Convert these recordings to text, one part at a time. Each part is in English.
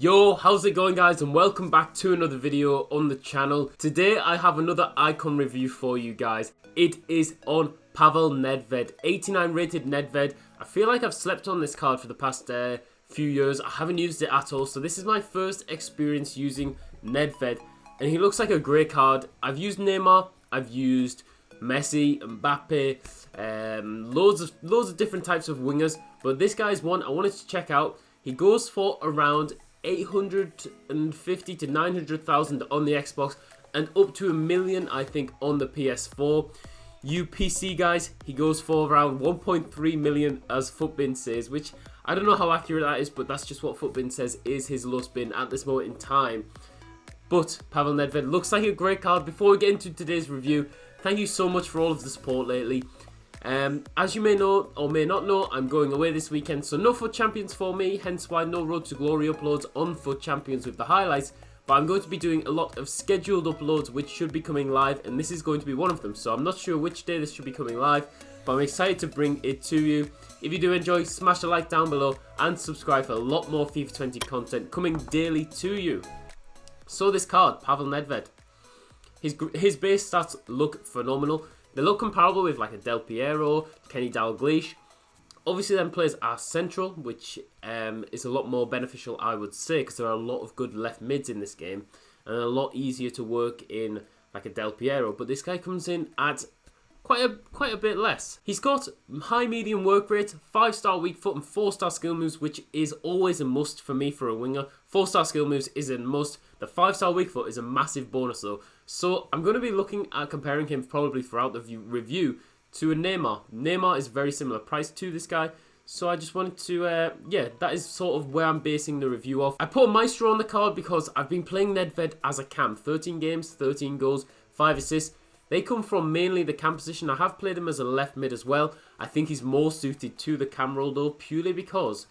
Yo, how's it going guys, and welcome back to another video on the channel. Today I have another icon review for you guys. It is on Pavel Nedved, 89 rated Nedved. I feel like I've slept on this card for the past few years. I haven't used it at all, so this is my first experience using Nedved, and he looks like a great card. I've used Neymar, I've used Messi, Mbappe, loads of different types of wingers, but this guy's one I wanted to check out. He goes for around 850 to 900,000 on the Xbox and up to 1 million I think on the PS4. UPC guys, he goes for around 1.3 million as Futbin says, which I don't know how accurate that is, but that's just what Futbin says is his low spin at this moment in time. But Pavel Nedved looks like a great card. Before we get into today's review, thank you so much for all of the support lately. As you may know or may not know, I'm going away this weekend, so no FUT Champions for me, hence why no Road to Glory uploads on FUT Champions with the highlights, but I'm going to be doing a lot of scheduled uploads which should be coming live, and this is going to be one of them, so I'm not sure which day this should be coming live, but I'm excited to bring it to you. If you do enjoy, smash a like down below and subscribe for a lot more FIFA 20 content coming daily to you. So this card, Pavel Nedved, his base stats look phenomenal. They look comparable with like a Del Piero, Kenny Dalglish. Obviously then players are central, which is a lot more beneficial I would say, because there are a lot of good left mids in this game and a lot easier to work in like a Del Piero, but this guy comes in at quite a bit less. He's got high medium work rate, 5-star weak foot and 4-star skill moves, which is always a must for me for a winger. 4-star skill moves is a must. The 5-star weak foot is a massive bonus though. So I'm going to be looking at comparing him probably throughout the review to a Neymar. Neymar is very similar price to this guy. So I just wanted to, yeah, that is sort of where I'm basing the review off. I put a Maestro on the card because I've been playing Nedved as a cam. 13 games, 13 goals, 5 assists. They come from mainly the cam position. I have played him as a left mid as well. I think he's more suited to the cam role though, purely because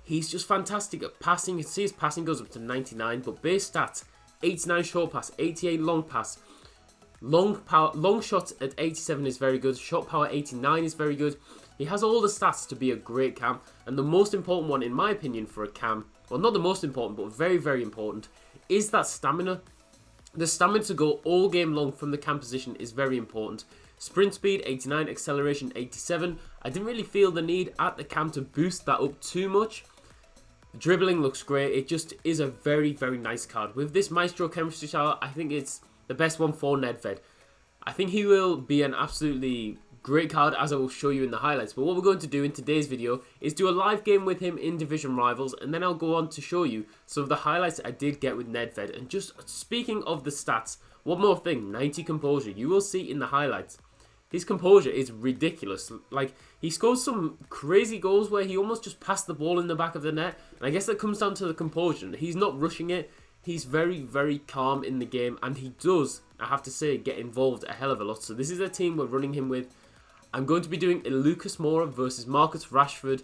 he's just fantastic at passing. You can see his passing goes up to 99, but base stats, 89 short pass, 88 long pass. Long shot at 87 is very good. Shot power 89 is very good. He has all the stats to be a great cam. And the most important one, in my opinion, for a cam, well, not the most important, but very, very important, is that stamina. The stamina to go all game long from the cam position is very important. Sprint speed 89, acceleration 87. I didn't really feel the need at the cam to boost that up too much. Dribbling looks great. It just is a very, very nice card. With this Maestro chemistry style, I think it's the best one for Nedved. I think he will be an absolutely great card, as I will show you in the highlights. But what we're going to do in today's video is do a live game with him in Division Rivals, and then I'll go on to show you some of the highlights I did get with Nedved. And just speaking of the stats, one more thing, 90 composure. You will see in the highlights, his composure is ridiculous. Like, he scores some crazy goals where he almost just passed the ball in the back of the net. And I guess that comes down to the composure. He's not rushing it. He's very, very calm in the game. And he does, I have to say, get involved a hell of a lot. So this is a team we're running him with. I'm going to be doing a Lucas Moura versus Marcus Rashford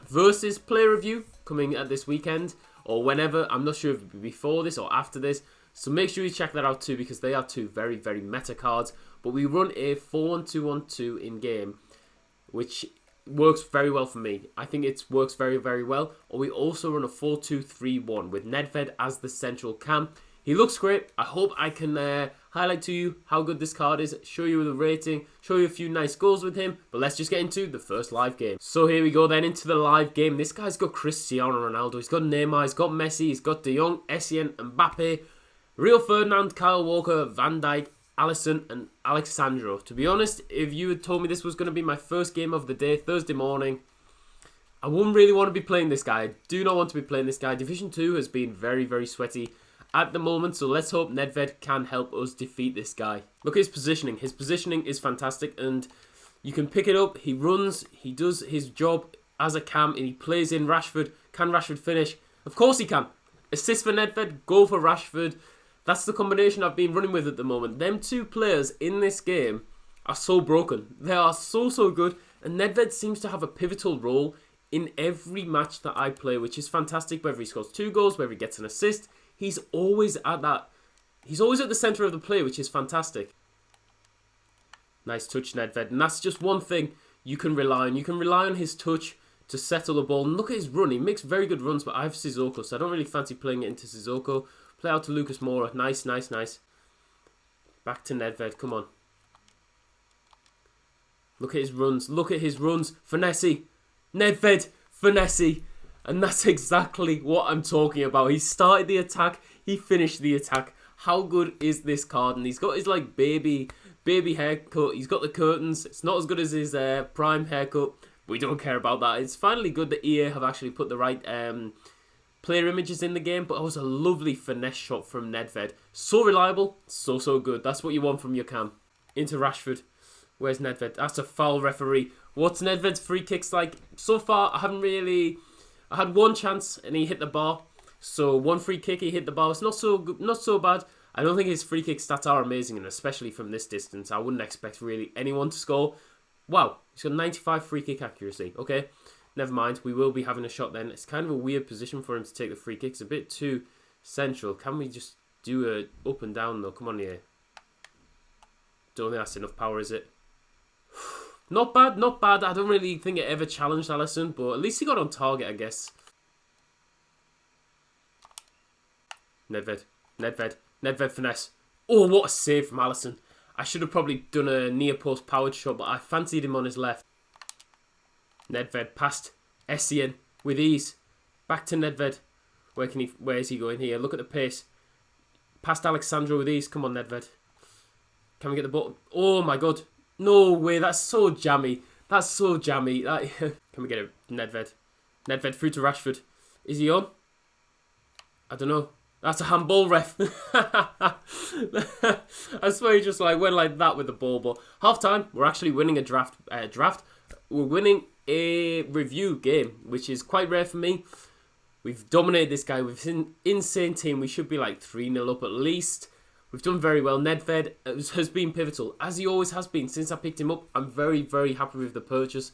versus play review coming at this weekend or whenever. I'm not sure if it'll be before this or after this. So make sure you check that out too, because they are two very, very meta cards. But we run a 4-1-2-1-2 in game, which works very well for me. I think it works very, very well. Or we also run a 4-2-3-1 with Nedved as the central cam. He looks great. I hope I can highlight to you how good this card is, show you the rating, show you a few nice goals with him. But let's just get into the first live game. So here we go then into the live game. This guy's got Cristiano Ronaldo, he's got Neymar, he's got Messi, he's got De Jong, Essien, Mbappe, Rio Ferdinand, Kyle Walker, Van Dijk, Alisson and Alexandro. To be honest, if you had told me this was going to be my first game of the day, Thursday morning, I wouldn't really want to be playing this guy. I do not want to be playing this guy. Division 2 has been very, very sweaty at the moment, so let's hope Nedved can help us defeat this guy. Look at his positioning. His positioning is fantastic, and you can pick it up. He runs, he does his job as a cam, and he plays in Rashford. Can Rashford finish? Of course he can. Assist for Nedved, goal for Rashford. That's the combination I've been running with at the moment. Them two players in this game are so broken. They are so, so good. And Nedved seems to have a pivotal role in every match that I play, which is fantastic. Whether he scores 2 goals, whether he gets an assist, he's always at that. He's always at the centre of the play, which is fantastic. Nice touch, Nedved. And that's just one thing you can rely on. You can rely on his touch to settle the ball. And look at his run. He makes very good runs, but I have Sissoko, so I don't really fancy playing it into Sissoko. Play out to Lucas Moura. Nice, nice, nice. Back to Nedved. Come on. Look at his runs. Look at his runs. Finesse. Nedved. Finesse. And that's exactly what I'm talking about. He started the attack. He finished the attack. How good is this card? And he's got his like baby haircut. He's got the curtains. It's not as good as his prime haircut. We don't care about that. It's finally good that EA have actually put the right player images in the game. But it was a lovely finesse shot from Nedved. So reliable. So good. That's what you want from your cam. Into Rashford. Where's Nedved? That's a foul, referee. What's Nedved's free kicks like? So far, I had one chance and he hit the bar. So one free kick, he hit the bar. It's not so good, not so bad. I don't think his free kick stats are amazing, and especially from this distance, I wouldn't expect really anyone to score. Wow, he's got 95 free kick accuracy. Okay, never mind. We will be having a shot then. It's kind of a weird position for him to take the free kick. It's a bit too central. Can we just do a up and down though? Come on here. Don't think that's enough power, is it? Not bad, not bad. I don't really think it ever challenged Alisson, but at least he got on target, I guess. Nedved finesse. Oh, what a save from Alisson. I should have probably done a near post powered shot, but I fancied him on his left. Nedved past Essien with ease. Back to Nedved. Where is he going here? Look at the pace. Past Alexandro with ease. Come on, Nedved. Can we get the ball? Oh my god. No way, that's so jammy. That's so jammy. Can we get it? Nedved. Nedved through to Rashford. Is he on? I don't know. That's a handball, ref. I swear he just like went like that with the ball. But half time, we're actually winning a draft. We're winning a review game, which is quite rare for me. We've dominated this guy with an insane team. We should be like 3-0 up at least. We've done very well. Nedved has been pivotal, as he always has been since I picked him up. I'm very, very happy with the purchase.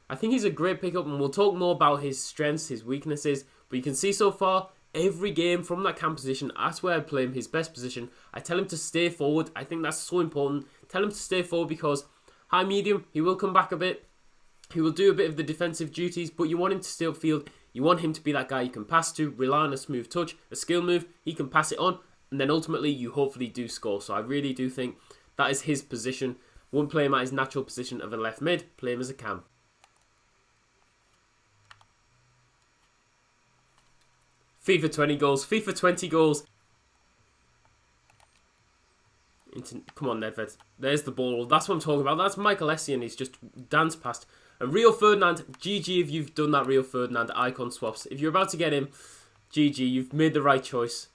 I think he's a great pickup, and we'll talk more about his strengths, his weaknesses. But you can see so far, every game from that cam position, that's where I play him, his best position. I tell him to stay forward. I think that's so important. Tell him to stay forward because high medium, he will come back a bit. He will do a bit of the defensive duties, but you want him to stay upfield. You want him to be that guy you can pass to, rely on a smooth touch, a skill move. He can pass it on. And then ultimately, you hopefully do score. So I really do think that is his position. Won't play him at his natural position of a left mid. Play him as a cam. FIFA 20 goals. FIFA 20 goals. Come on, Nedved. There's the ball. That's what I'm talking about. That's Michael Essien. He's just danced past. And Rio Ferdinand. GG if you've done that Rio Ferdinand icon swaps. If you're about to get him, GG. You've made the right choice.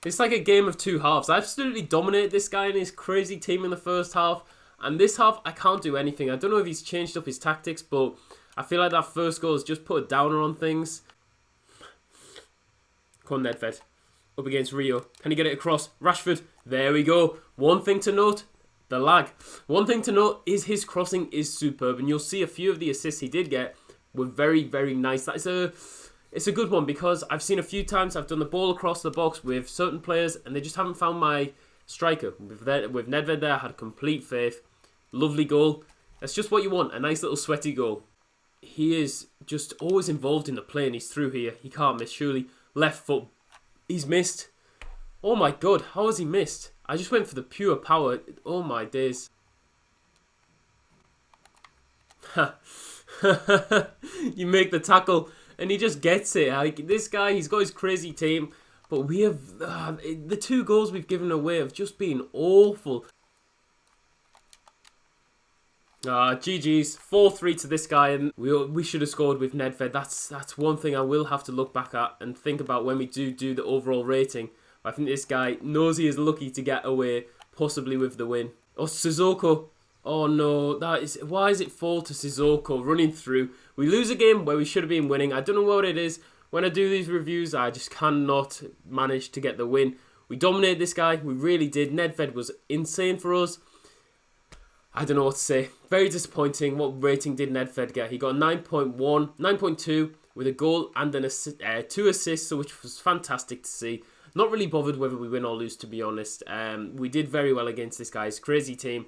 It's like a game of two halves. I absolutely dominated this guy and his crazy team in the first half. And this half, I can't do anything. I don't know if he's changed up his tactics, but I feel like that first goal has just put a downer on things. Come on, Nedved. Up against Rio. Can he get it across? Rashford. There we go. One thing to note, the lag. One thing to note is his crossing is superb. And you'll see a few of the assists he did get were very, very nice. That is It's a good one because I've seen a few times I've done the ball across the box with certain players and they just haven't found my striker. With Nedved there, I had complete faith. Lovely goal. That's just what you want, a nice little sweaty goal. He is just always involved in the play and he's through here. He can't miss, surely. Left foot. He's missed. Oh my god, how has he missed? I just went for the pure power. Oh my days. You make the tackle. And he just gets it. Like, this guy, he's got his crazy team. But we have... the two goals we've given away have just been awful. GG's. 4-3 to this guy. And we should have scored with Nedved. That's one thing I will have to look back at and think about when we do the overall rating. I think this guy knows he is lucky to get away, possibly with the win. Oh, Sissoko. Oh no, why is it fall to Sissoko running through? We lose a game where we should have been winning. I don't know what it is. When I do these reviews, I just cannot manage to get the win. We dominated this guy. We really did. Nedved was insane for us. I don't know what to say. Very disappointing. What rating did Nedved get? He got 9.1, 9.2 with a goal and 2 assists, which was fantastic to see. Not really bothered whether we win or lose, to be honest. We did very well against this guy's crazy team.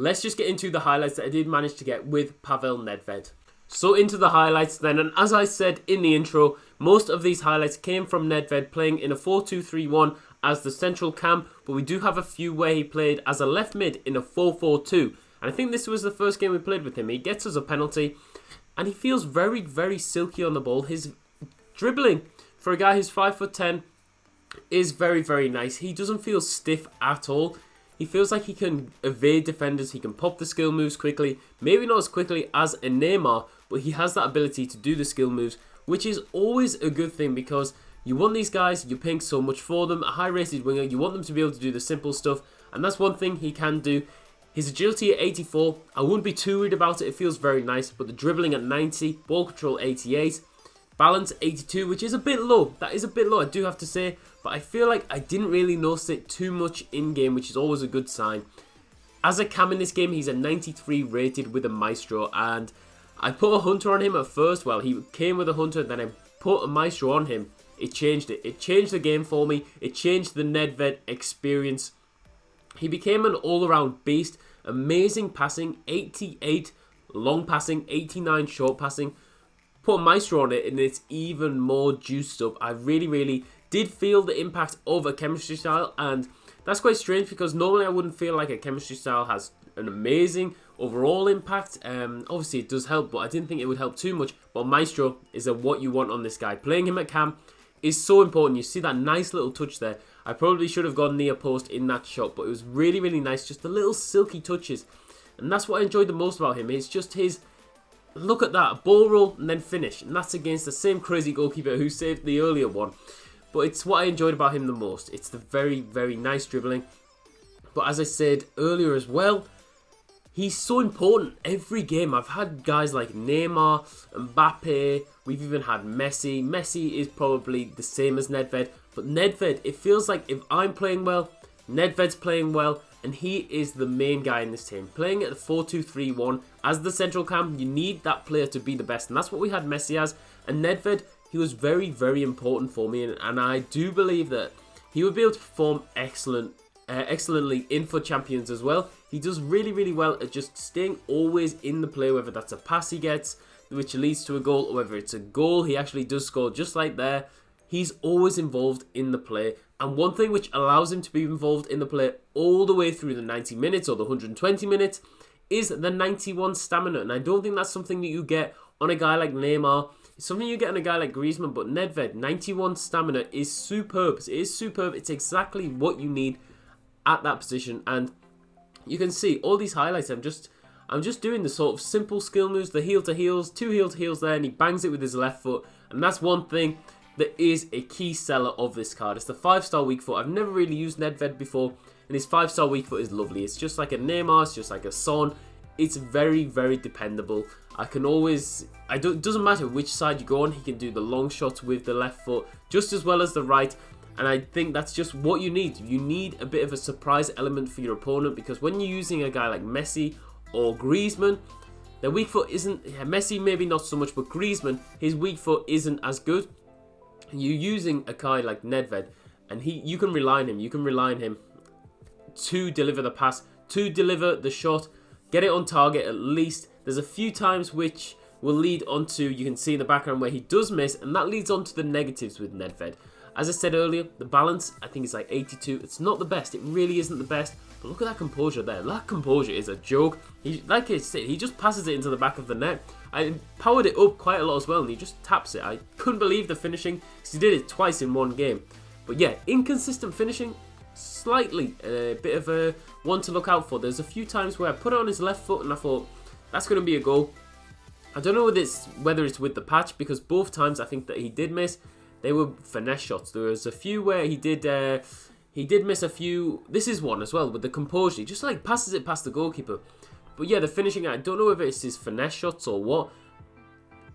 let's just get into the highlights that I did manage to get with Pavel Nedved. So into the highlights then, and as I said in the intro, most of these highlights came from Nedved playing in a 4-2-3-1 as the central cam, but we do have a few where he played as a left mid in a 4-4-2. And I think this was the first game we played with him. He gets us a penalty, and he feels very, very silky on the ball. His dribbling for a guy who's 5'10" is very, very nice. He doesn't feel stiff at all. He feels like he can evade defenders. He can pop the skill moves quickly. Maybe not as quickly as a Neymar, but he has that ability to do the skill moves, which is always a good thing because you want these guys, you're paying so much for them, a high-rated winger, you want them to be able to do the simple stuff, and that's one thing he can do. His agility at 84, I wouldn't be too worried about it, it feels very nice, but the dribbling at 90, ball control 88, balance 82, which is a bit low. That is a bit low, I do have to say, but I feel like I didn't really notice it too much in-game, which is always a good sign. As a cam in this game, he's a 93 rated with a Maestro, and I put a Hunter on him at first. Well, he came with a Hunter, then I put a Maestro on him. It changed it. It changed the game for me. It changed the Nedved experience. He became an all-around beast. Amazing passing, 88 long passing, 89 short passing. Put a Maestro on it and it's even more juiced up. I really, really did feel the impact of a chemistry style, and that's quite strange because normally I wouldn't feel like a chemistry style has an amazing overall impact. Obviously it does help, but I didn't think it would help too much. But Maestro is what you want on this guy. Playing him at cam is so important. You see that nice little touch there. I probably should have gone near post in that shot, but it was really, really nice. Just the little silky touches. And that's what I enjoyed the most about him. It's just his, look at that, ball roll and then finish. And that's against the same crazy goalkeeper who saved the earlier one. But it's what I enjoyed about him the most. It's the very, very nice dribbling. But as I said earlier as well, he's so important every game. I've had guys like Neymar, Mbappe, we've even had Messi. Messi is probably the same as Nedved. But Nedved, it feels like if I'm playing well, Nedved's playing well, and he is the main guy in this team. Playing at the 4-2-3-1 as the central cam, you need that player to be the best. And that's what we had Messi as. And Nedved, he was very, very important for me. And I do believe that he would be able to perform excellently in for Champions as well. He does really, really well at just staying always in the play, whether that's a pass he gets, which leads to a goal, or whether it's a goal he actually does score just like there. He's always involved in the play. And one thing which allows him to be involved in the play all the way through the 90 minutes or the 120 minutes is the 91 stamina. And I don't think that's something that you get on a guy like Neymar. It's something you get on a guy like Griezmann, but Nedved, 91 stamina is superb. It is superb. It's exactly what you need at that position. And you can see all these highlights. I'm just doing the sort of simple skill moves, the heel to heels, 2 heel to heels there, and he bangs it with his left foot. And that's one thing that is a key seller of this card. It's the 5-star weak foot. I've never really used Nedved before, and his 5-star weak foot is lovely. It's just like a Neymar, it's just like a Son. It's very, very dependable. I can always, it doesn't matter which side you go on, he can do the long shots with the left foot just as well as the right. And I think that's just what you need. You need a bit of a surprise element for your opponent, because when you're using a guy like Messi or Griezmann, their weak foot isn't, Messi maybe not so much, but Griezmann, his weak foot isn't as good. You're using a guy like Nedved, and you can rely on him. You can rely on him to deliver the pass, to deliver the shot, get it on target at least. There's a few times which will lead on to, you can see in the background where he does miss, and that leads on to the negatives with Nedved. As I said earlier, the balance, I think, is like 82. It's not the best. It really isn't the best. But look at that composure there. That composure is a joke. Like I said, he just passes it into the back of the net. I powered it up quite a lot as well, and he just taps it. I couldn't believe the finishing, because he did it twice in one game. But yeah, inconsistent finishing, slightly a bit of a one to look out for. There's a few times where I put it on his left foot, and I thought, that's going to be a goal. I don't know whether it's with the patch, because both times I think that he did miss, they were finesse shots. There was a few where he did miss a few. This is one as well with the composure. He just like passes it past the goalkeeper. But yeah, the finishing, I don't know if it's his finesse shots or what.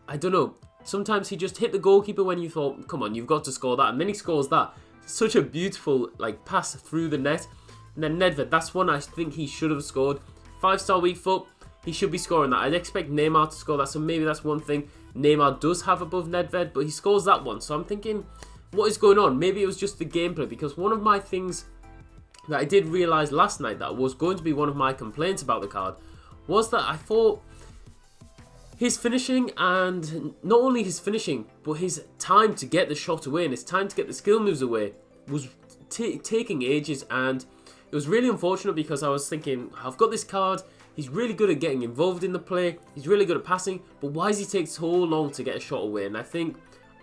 I don't know. Sometimes he just hit the goalkeeper when you thought, come on, you've got to score that. And then he scores that. Such a beautiful like pass through the net. And then Nedved, that's one I think he should have scored. 5-star weak foot, he should be scoring that. I'd expect Neymar to score that, so maybe that's one thing Neymar does have above Nedved, but he scores that one. So I'm thinking, what is going on? Maybe it was just the gameplay, because one of my things that I did realise last night that was going to be one of my complaints about the card was that I thought his finishing, and not only his finishing, but his time to get the shot away and his time to get the skill moves away was taking ages, and it was really unfortunate because I was thinking, I've got this card, he's really good at getting involved in the play, he's really good at passing, but why does he take so long to get a shot away? And I think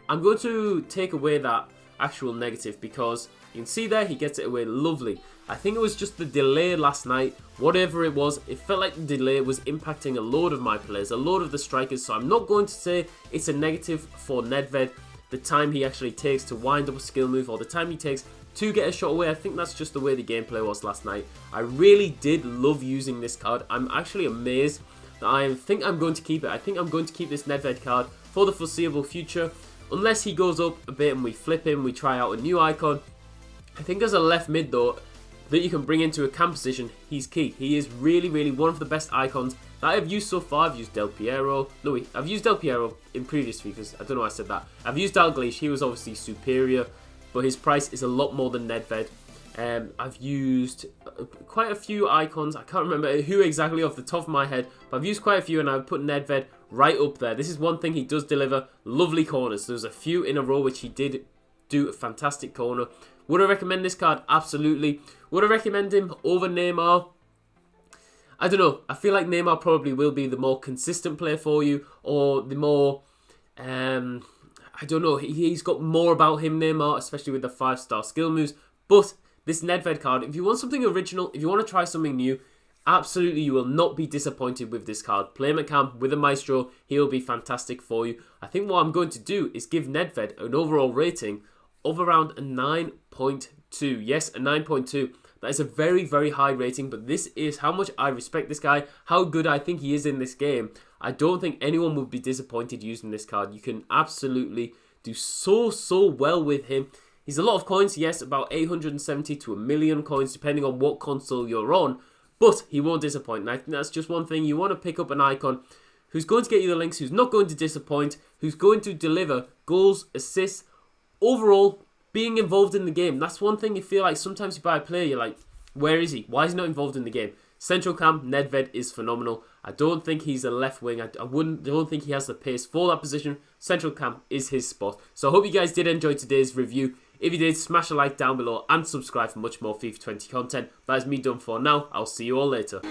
I'm going to take away that actual negative because you can see there he gets it away lovely. I think it was just the delay last night, whatever it was, it felt like the delay was impacting a load of my players, a load of the strikers, so I'm not going to say it's a negative for Nedved, the time he actually takes to wind up a skill move or the time he takes to get a shot away. I think that's just the way the gameplay was last night. I really did love using this card. I'm actually amazed that I think I'm going to keep it. I think I'm going to keep this Nedved card for the foreseeable future. Unless he goes up a bit and we flip him, we try out a new icon. I think as a left mid though, that you can bring into a camp position, he's key. He is really, really one of the best icons that I've used so far. I've used Del Piero. No, wait, I've used Del Piero in previous FIFAs. I don't know why I said that. I've used Dalglish. He was obviously superior, but his price is a lot more than Nedved. I've used quite a few icons. I can't remember who exactly off the top of my head, but I've used quite a few and I've put Nedved right up there. This is one thing he does deliver, lovely corners. There's a few in a row which he did do a fantastic corner. Would I recommend this card? Absolutely. Would I recommend him over Neymar? I don't know. I feel like Neymar probably will be the more consistent player for you, or the more, I don't know, he's got more about him, Neymar, especially with the 5-star skill moves. But this Nedved card, if you want something original, if you want to try something new, absolutely you will not be disappointed with this card. Play him at camp with a Maestro, he will be fantastic for you. I think what I'm going to do is give Nedved an overall rating of around a 9.2. Yes, a 9.2. That is a very, very high rating, but this is how much I respect this guy, how good I think he is in this game. I don't think anyone would be disappointed using this card. You can absolutely do so well with him. He's a lot of coins, yes, about 870 to 1 million coins, depending on what console you're on, but he won't disappoint. And I think that's just one thing. You want to pick up an icon who's going to get you the links, who's not going to disappoint, who's going to deliver goals, assists, overall, being involved in the game. That's one thing you feel like sometimes you buy a player, you're like, where is he? Why is he not involved in the game? Central camp, Nedved is phenomenal. I don't think he's a left wing. I don't think he has the pace for that position. Central camp is his spot. So I hope you guys did enjoy today's review. If you did, smash a like down below and subscribe for much more FIFA 20 content. That is me done for now. I'll see you all later.